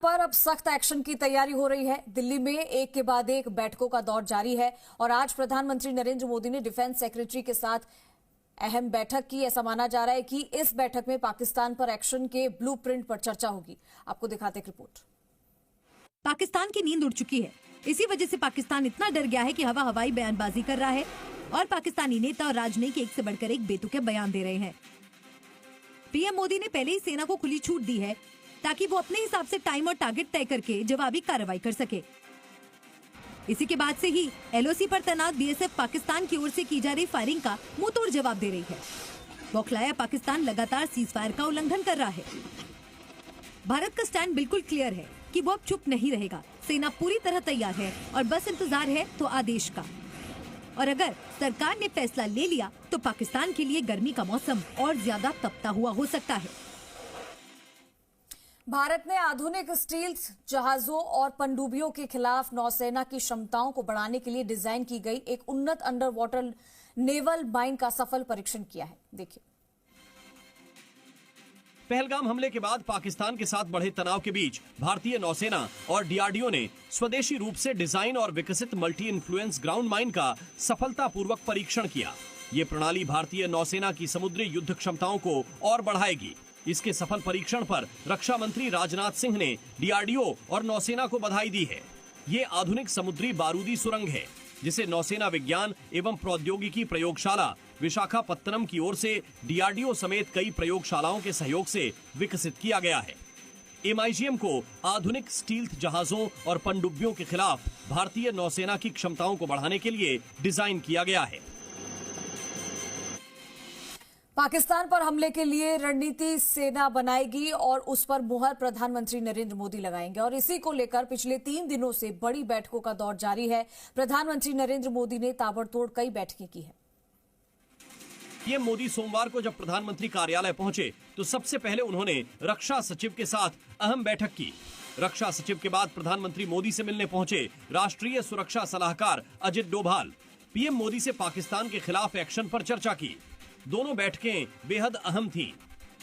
पर अब सख्त एक्शन की तैयारी हो रही है। दिल्ली में एक के बाद एक बैठकों का दौर जारी है और आज प्रधानमंत्री नरेंद्र मोदी ने डिफेंस सेक्रेटरी के साथ अहम बैठक की। ऐसा माना जा रहा है कि इस बैठक में पाकिस्तान पर एक्शन के ब्लूप्रिंट पर चर्चा होगी। आपको दिखाते एक रिपोर्ट। पाकिस्तान की नींद उड़ चुकी है। इसी वजह से पाकिस्तान इतना डर गया है कि हवाई बयानबाजी कर रहा है और पाकिस्तानी नेता और राजनयिक एक से बढ़कर एक बेतुके बयान दे रहे हैं। पीएम मोदी ने पहले ही सेना को खुली छूट दी है ताकि वो अपने हिसाब से टाइम और टारगेट तय करके जवाबी कार्रवाई कर सके। इसी के बाद से ही एलओसी पर तैनात बीएसएफ पाकिस्तान की ओर से की जा रही फायरिंग का मुंहतोड़ जवाब दे रही है। बौखलाया पाकिस्तान लगातार सीजफायर का उल्लंघन कर रहा है। भारत का स्टैंड बिल्कुल क्लियर है कि वो अब चुप नहीं रहेगा। सेना पूरी तरह तैयार है और बस इंतजार है तो आदेश का। और अगर सरकार ने फैसला ले लिया तो पाकिस्तान के लिए गर्मी का मौसम और ज्यादा तपता हुआ हो सकता है। भारत ने आधुनिक स्टील जहाजों और पनडुब्बियों के खिलाफ नौसेना की क्षमताओं को बढ़ाने के लिए डिजाइन की गई एक उन्नत अंडर वाटर नेवल माइन का सफल परीक्षण किया है। देखिए, पहलगाम हमले के बाद पाकिस्तान के साथ बढ़े तनाव के बीच भारतीय नौसेना और डीआरडीओ ने स्वदेशी रूप से डिजाइन और विकसित मल्टी इन्फ्लुएंस ग्राउंड माइन का सफलतापूर्वक परीक्षण किया। ये प्रणाली भारतीय नौसेना की समुद्री युद्ध क्षमताओं को और बढ़ाएगी। इसके सफल परीक्षण पर रक्षा मंत्री राजनाथ सिंह ने डीआरडीओ और नौसेना को बधाई दी है। ये आधुनिक समुद्री बारूदी सुरंग है जिसे नौसेना विज्ञान एवं प्रौद्योगिकी प्रयोगशाला विशाखापत्तनम की ओर से डीआरडीओ समेत कई प्रयोगशालाओं के सहयोग से विकसित किया गया है। एमआईजीएम को आधुनिक स्टील जहाजों और पनडुब्बियों के खिलाफ भारतीय नौसेना की क्षमताओं को बढ़ाने के लिए डिजाइन किया गया है। पाकिस्तान पर हमले के लिए रणनीति सेना बनाएगी और उस पर मुहर प्रधानमंत्री नरेंद्र मोदी लगाएंगे और इसी को लेकर पिछले 3 दिनों से बड़ी बैठकों का दौर जारी है। प्रधानमंत्री नरेंद्र मोदी ने ताबड़तोड़ कई बैठकें की है। पीएम मोदी सोमवार को जब प्रधानमंत्री कार्यालय पहुंचे तो सबसे पहले उन्होंने रक्षा सचिव के साथ अहम बैठक की। रक्षा सचिव के बाद प्रधानमंत्री मोदी से मिलने पहुंचे राष्ट्रीय सुरक्षा सलाहकार अजित डोभाल। पीएम मोदी से पाकिस्तान के खिलाफ एक्शन पर चर्चा की। दोनों बैठकें बेहद अहम थीं।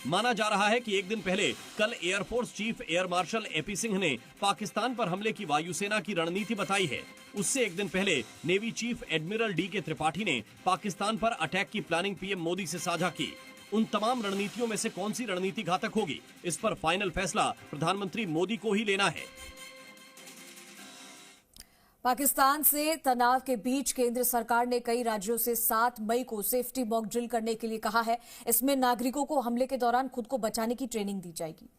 माना जा रहा है कि एक दिन पहले कल air force chief air marshal AP Singh ने पाकिस्तान पर हमले की वायुसेना की रणनीति बताई है। उससे एक दिन पहले नेवी चीफ एडमिरल डी के त्रिपाठी ने पाकिस्तान पर अटैक की प्लानिंग पीएम मोदी से साझा की। उन तमाम रणनीतियों में से कौन सी रणनीति घातक होगी, इस पर फाइनल फैसला प्रधानमंत्री मोदी को ही लेना है। पाकिस्तान से तनाव के बीच केंद्र सरकार ने कई राज्यों से 7 मई को सेफ्टी मॉक ड्रिल करने के लिए कहा है। इसमें नागरिकों को हमले के दौरान खुद को बचाने की ट्रेनिंग दी जाएगी।